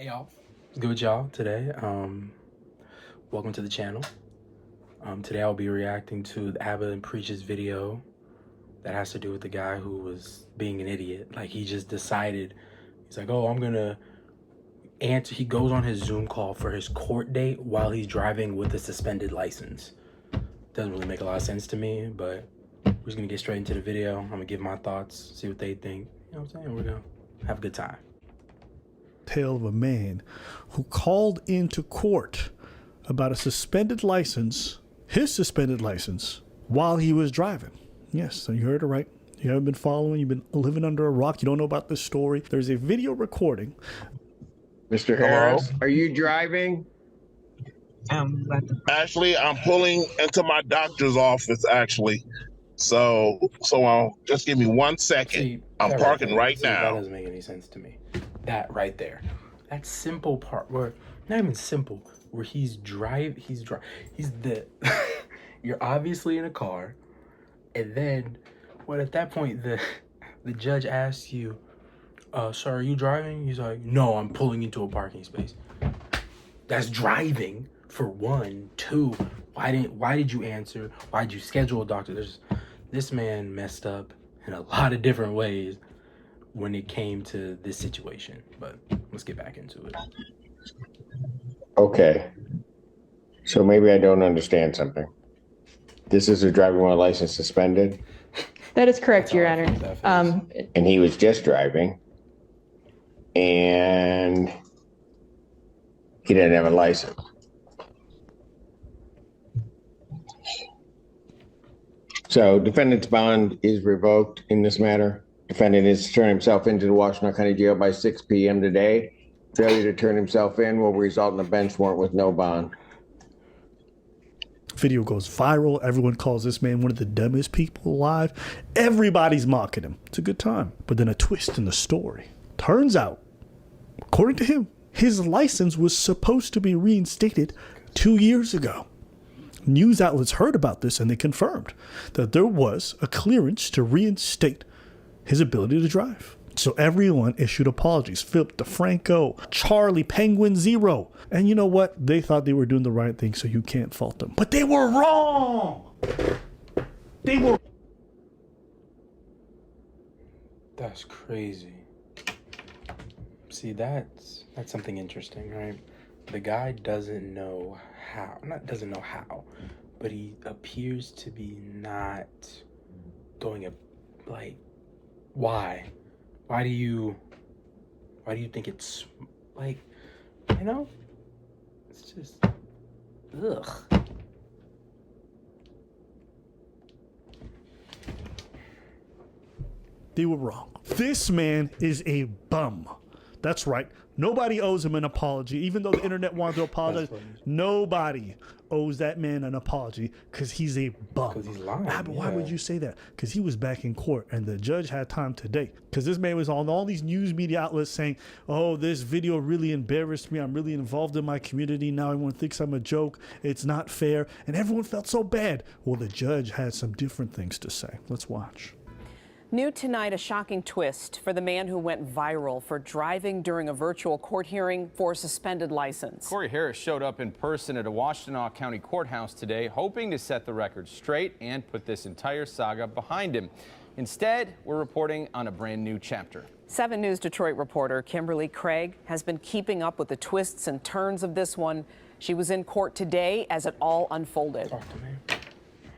Hey y'all, what's good with y'all today? Welcome to the channel. Today I'll be reacting to the Abba and Preach's video that has to do with the guy who was being an idiot. Like, he just decided, he's like, oh, I'm gonna answer. He goes on his Zoom call for his court date while he's driving with a suspended license. Doesn't really make a lot of sense to me, but we're just gonna get straight into the video. I'm gonna give my thoughts, see what they think. You know what I'm saying? We're gonna have a good time. Tale of a man who called into court about a suspended license, his suspended license, while he was driving. Yes, so you heard it right. You haven't been following, you've been living under a rock, you don't know about this story. There's a video recording. Mr. Harris, are you driving? Actually, I'm pulling into my doctor's office, actually. So just give me 1 second. See, I'm parking right That now. doesn't make any sense to me. That right there. That simple part where, not even simple, where he's the, you're obviously in a car, and then, at that point, the judge asks you, sir, are you driving? He's like, no, I'm pulling into a parking space. That's driving, for one. Two, why did you answer? Why did you schedule a doctor? This man messed up in a lot of different ways when it came to this situation, but let's get back into it. Okay. So maybe I don't understand something. This is a driving while license suspended? That is correct, Your Honor. And he was just driving, and he didn't have a license. So defendant's bond is revoked in this matter. Defendant is to turn himself into the Washtenaw County Jail by 6 p.m. today. Failure to turn himself in will result in a bench warrant with no bond. Video goes viral. Everyone calls this man one of the dumbest people alive. Everybody's mocking him. It's a good time. But then a twist in the story. Turns out, according to him, his license was supposed to be reinstated 2 years ago. News outlets heard about this and they confirmed that there was a clearance to reinstate his ability to drive. So everyone issued apologies. Philip DeFranco, Charlie, Penguin Zero. And you know what? They thought they were doing the right thing, so you can't fault them. But they were wrong! They were... That's crazy. See, that's something interesting, right? The guy doesn't know how, but he appears to be not going why? Why do you think it's like, you know? It's just, ugh. They were wrong. This man is a bum. That's right. Nobody owes him an apology. Even though the internet wanted to apologize, nobody owes that man an apology because he's a bum. Because he's lying. But why would you say that? Because he was back in court and the judge had time today. Because this man was on all these news media outlets saying, oh, this video really embarrassed me. I'm really involved in my community. Now everyone thinks I'm a joke. It's not fair. And everyone felt so bad. Well, the judge had some different things to say. Let's watch. New tonight, a shocking twist for the man who went viral for driving during a virtual court hearing for a suspended license. Corey Harris showed up in person at a Washtenaw County courthouse today, hoping to set the record straight and put this entire saga behind him. Instead, we're reporting on a brand new chapter. 7 News Detroit reporter Kimberly Craig has been keeping up with the twists and turns of this one. She was in court today as it all unfolded. Talk to me.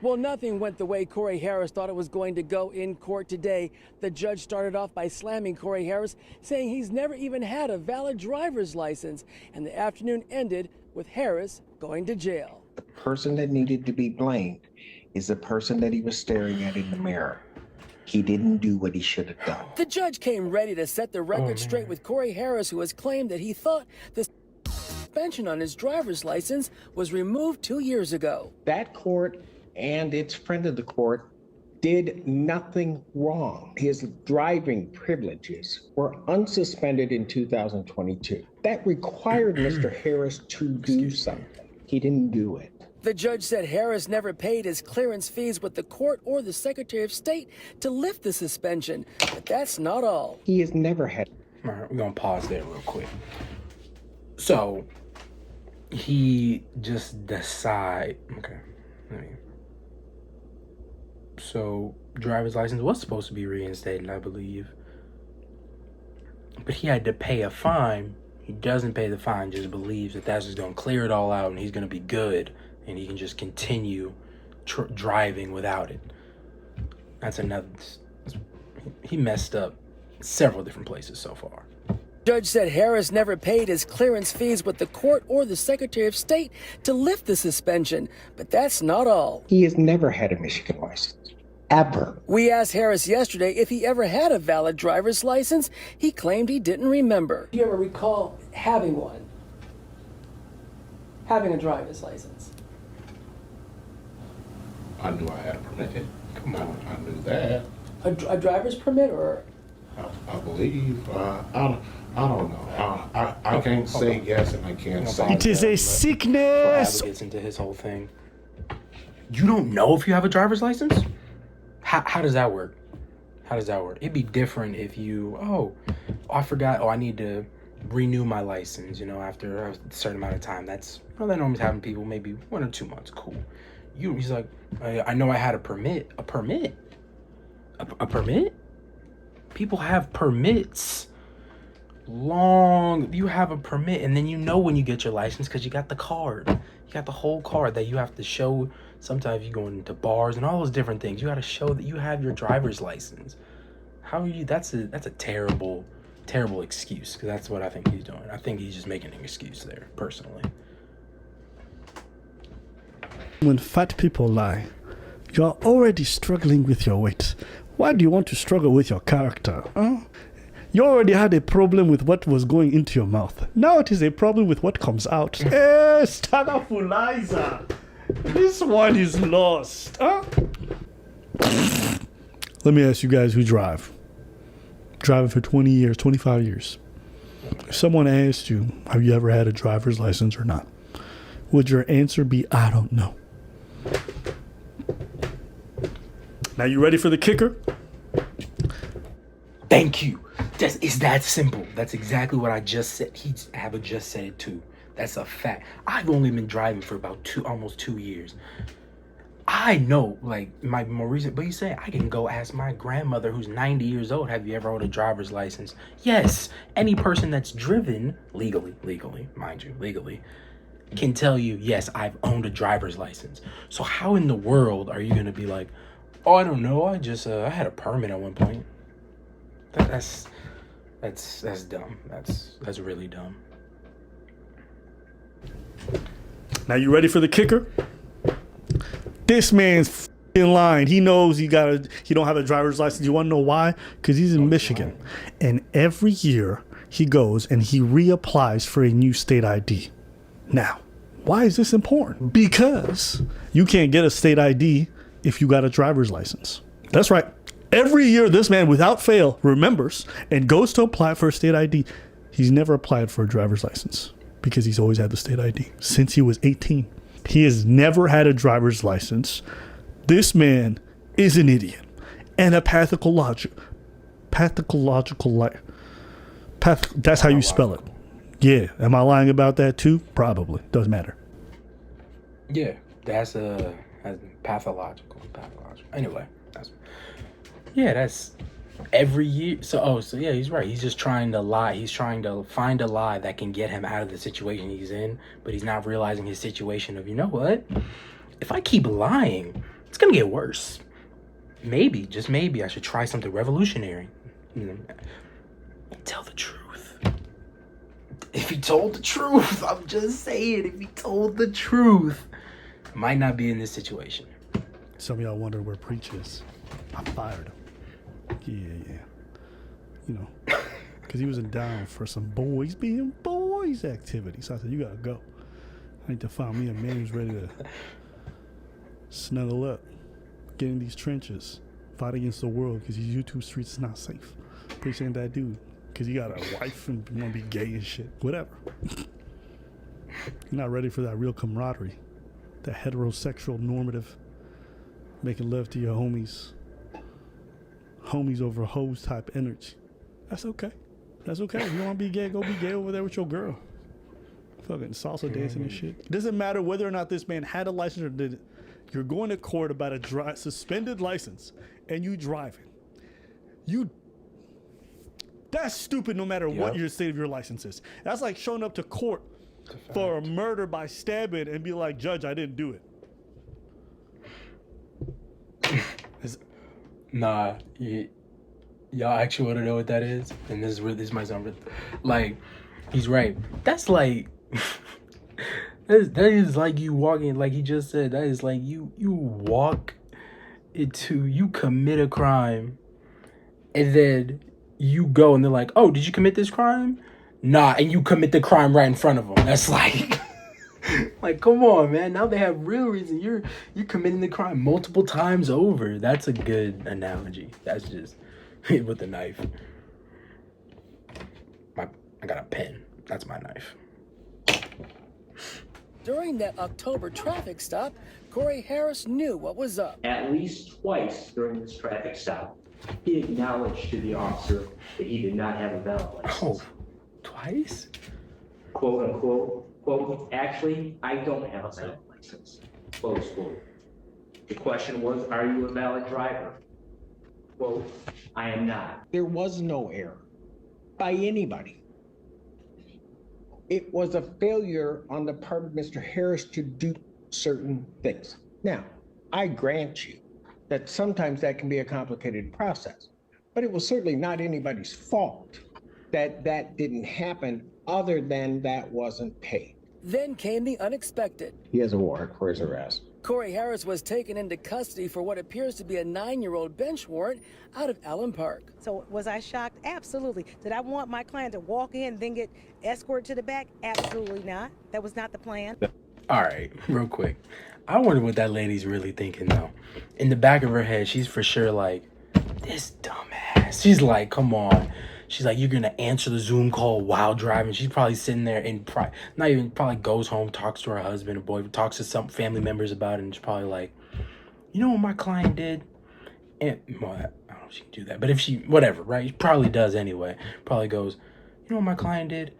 Well, nothing went the way Corey Harris thought it was going to go in court today. The judge started off by slamming Corey Harris, saying he's never even had a valid driver's license. And the afternoon ended with Harris going to jail. The person that needed to be blamed is the person that he was staring at in the mirror. He didn't do what he should have done. The judge came ready to set the record straight with Corey Harris, who has claimed that he thought the suspension on his driver's license was removed 2 years ago. That court and its friend of the court did nothing wrong. His driving privileges were unsuspended in 2022. That required Mr. Harris to do something. He didn't do it. The judge said Harris never paid his clearance fees with the court or the Secretary of State to lift the suspension. But that's not all. He has never had. All right, we're going to pause there real quick. So he just decide. Okay, so driver's license was supposed to be reinstated, I believe, but he had to pay a fine. He doesn't pay the fine, just believes that that's just gonna clear it all out and he's gonna be good and he can just continue driving without it. That's another. He messed up several different places so far. Judge said Harris never paid his clearance fees with the court or the Secretary of State to lift the suspension, but that's not all. He has never had a Michigan license, ever. We asked Harris yesterday if he ever had a valid driver's license. He claimed he didn't remember. Do you ever recall having one? Having a driver's license? I knew I had a permit. Come on, I knew that. A driver's permit or? I believe. I don't know. I can't say yes and I can't say. It is a sickness. Before gets into his whole thing. You don't know if you have a driver's license? How does that work? How does that work? It'd be different if you, I forgot. I need to renew my license, after a certain amount of time. That normally happens people maybe 1 or 2 months. Cool. He's like, I know I had a permit. A permit? A permit? People have permits. You have a permit, and then when you get your license because you got the card. You got the whole card that you have to show. Sometimes you go into bars and all those different things. You got to show that you have your driver's license. How are you? That's a terrible excuse, because that's what I think he's doing. I think he's just making an excuse there, personally. When fat people lie, you're already struggling with your weight. Why do you want to struggle with your character? Huh? You already had a problem with what was going into your mouth. Now it is a problem with what comes out. Stagafuliza. This one is lost. Huh? Let me ask you guys who drive. Driving for 20 years, 25 years. If someone asked you, have you ever had a driver's license or not? Would your answer be, I don't know? Now you ready for the kicker? Thank you. It's that simple. That's exactly what I just said. Abbott just said it too. That's a fact. I've only been driving for about almost 2 years. I know, my more recent, but you say I can go ask my grandmother who's 90 years old, have you ever owned a driver's license? Yes. Any person that's driven legally, mind you, legally, can tell you, yes, I've owned a driver's license. So how in the world are you going to be like, oh, I don't know, I had a permit at one point? That's dumb. That's really dumb. Now you ready for the kicker? This man's in line. He knows he don't have a driver's license. You want to know why? Because he's in Michigan, and every year he goes and he reapplies for a new state ID. Now, why is this important? Because you can't get a state ID if you got a driver's license. That's right. Every year, this man, without fail, remembers and goes to apply for a state ID. He's never applied for a driver's license because he's always had the state ID since he was 18. He has never had a driver's license. This man is an idiot and a pathological liar. That's how you spell it. Yeah. Am I lying about that too? Probably. Doesn't matter. Yeah, that's pathological. Anyway, that's every year. So yeah, he's right. He's just trying to lie. He's trying to find a lie that can get him out of the situation he's in, but he's not realizing his situation of, you know what? If I keep lying, it's gonna get worse. Maybe, just maybe, I should try something revolutionary. Tell the truth. If he told the truth, I'm just saying, if he told the truth, might not be in this situation. Some of y'all wonder where Preach is. I fired him. Yeah. Because he wasn't down for some boys being boys activity. So I said, you gotta go. I need to find me a man who's ready to snuggle up, get in these trenches, fight against the world, because these YouTube streets is not safe. Preach ain't that dude. Because you got a wife and want to be gay and shit. Whatever. You're not ready for that real camaraderie. That heterosexual normative making love to your homies over hoes type energy. That's okay. If you want to be gay, go be gay over there with your girl. Fucking salsa dancing and shit. It doesn't matter whether or not this man had a license or didn't. You're going to court about a suspended license and you driving. That's stupid no matter what your state of your license is. That's like showing up to court for a murder by stabbing and be like, Judge, I didn't do it. Nah, y'all actually want to know what that is? And this might sound like, he's right. That's like, that is like you walking, like he just said, that is like you walk into, you commit a crime, and then you go and they're like, oh, did you commit this crime? Nah, and you commit the crime right in front of them. That's like, like, come on, man. Now they have real reason. You're committing the crime multiple times over. That's a good analogy. That's just with a knife. I got a pen. That's my knife. During that October traffic stop, Corey Harris knew what was up. At least twice during this traffic stop, he acknowledged to the officer that he did not have a valid license. Oh, twice? Quote unquote, quote, actually, I don't have a valid license. Close quote. The question was, are you a valid driver? Quote, I am not. There was no error by anybody. It was a failure on the part of Mr. Harris to do certain things. Now, I grant you that sometimes that can be a complicated process, but it was certainly not anybody's fault that that didn't happen, other than that wasn't paid. Then came the unexpected. He has a warrant for his arrest. Corey Harris was taken into custody for what appears to be a 9-year-old bench warrant out of Allen Park. So was I shocked? Absolutely. Did I want my client to walk in, then get escorted to the back? Absolutely not. That was not the plan. All right, real quick. I wonder what that lady's really thinking, though. In the back of her head, she's for sure like, this dumbass. She's like, come on. She's like, you're going to answer the Zoom call while driving. She's probably sitting there and probably goes home, talks to her husband or boy, talks to some family members about it, and she's probably like, you know what my client did? And, well, I don't know if she can do that, but if she, whatever, right? She probably does anyway. Probably goes, you know what my client did?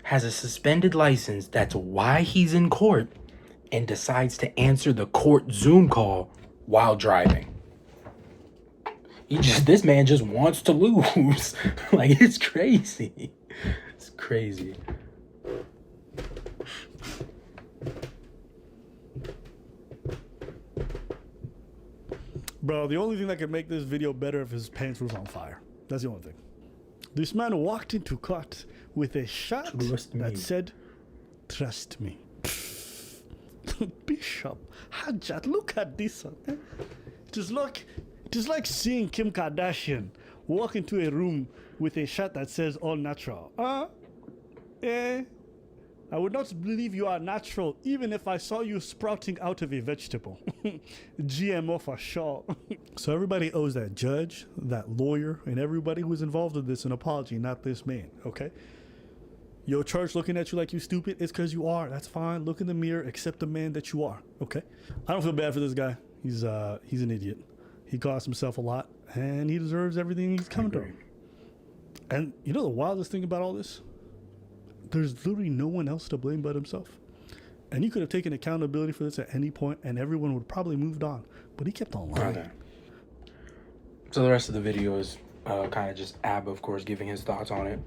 Has a suspended license. That's why he's in court, and decides to answer the court Zoom call while driving. This man just wants to lose. Like, it's crazy. It's crazy. Bro, the only thing that could make this video better if his pants was on fire. That's the only thing. This man walked into court with a shirt that said, trust me. Bishop, Hajjat, look at this one. It is like seeing Kim Kardashian walk into a room with a shirt that says all natural. I would not believe you are natural even if I saw you sprouting out of a vegetable. GMO for sure. So everybody owes that judge, that lawyer, and everybody who was involved in this an apology, not this man, okay? Your church looking at you like you stupid, it's because you are. That's fine. Look in the mirror, accept the man that you are, okay? I don't feel bad for this guy. He's an idiot. He cost himself a lot, and he deserves everything he's coming to him. And you know the wildest thing about all this? There's literally no one else to blame but himself. And he could have taken accountability for this at any point, and everyone would probably moved on. But he kept on lying. Okay. So the rest of the video is kind of just Abba, of course, giving his thoughts on it.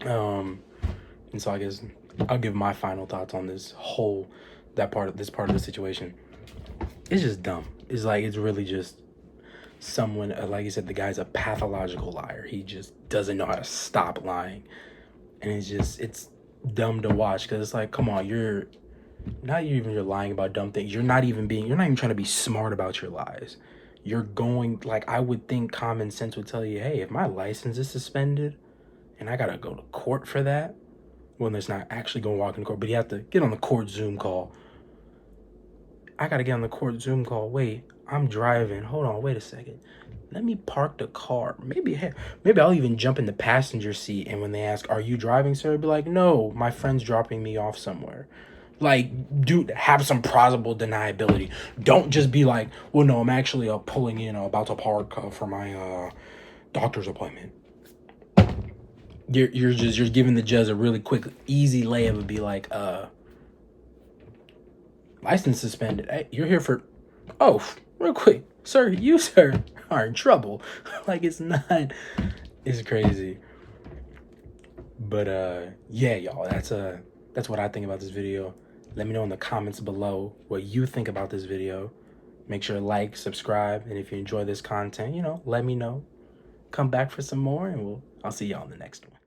And so I guess I'll give my final thoughts on this part of the situation. It's just dumb. It's like, it's really just someone, like you said, the guy's a pathological liar. He just doesn't know how to stop lying. And it's dumb to watch, because it's like, come on, you're lying about dumb things. You're not even trying to be smart about your lies. You're going, like, I would think common sense would tell you, hey, if my license is suspended and I gotta go to court for that, well, there's not actually going to walk in court, but you have to get on the court Zoom call. I got to get on the court Zoom call. Wait, I'm driving. Hold on, wait a second. Let me park the car. Maybe I'll even jump in the passenger seat, and when they ask, are you driving, sir? I'll be like, no, my friend's dropping me off somewhere. Like, dude, have some plausible deniability. Don't just be like, well, no, I'm actually pulling in, about to park for my doctor's appointment. you're giving the judge a really quick, easy layup and be like, license suspended. Hey, you're here for, oh, real quick, sir, you, sir, are in trouble. Like, it's not, it's crazy. But, yeah, y'all, that's what I think about this video. Let me know in the comments below what you think about this video. Make sure to like, subscribe, and if you enjoy this content, you know, let me know. Come back for some more, and I'll see y'all in the next one.